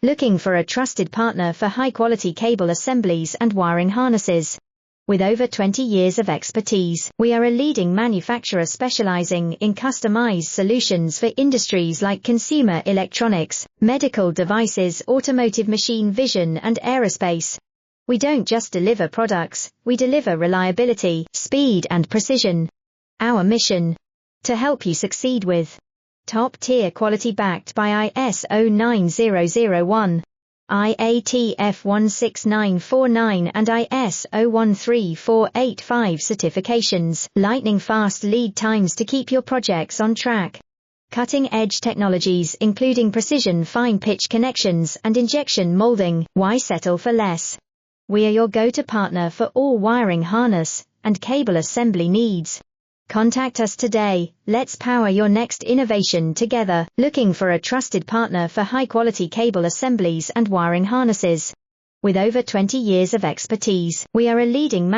Looking for a trusted partner for high-quality cable assemblies and wiring harnesses? With over 20 years of expertise, we are a leading manufacturer specializing in customized solutions for industries like consumer electronics, medical devices, automotive, machine vision, and aerospace. We don't just deliver products, we deliver reliability, speed, and precision. Our mission: to help you succeed with top-tier quality backed by ISO 9001, IATF 16949 and ISO 13485 certifications, lightning-fast lead times to keep your projects on track. Cutting-edge technologies including precision fine-pitch connections and injection molding. Why settle for less? We are your go-to partner for all wiring harness and cable assembly needs. Contact us today. Let's power your next innovation together. Looking for a trusted partner for high-quality cable assemblies and wiring harnesses? With over 20 years of expertise, we are a leading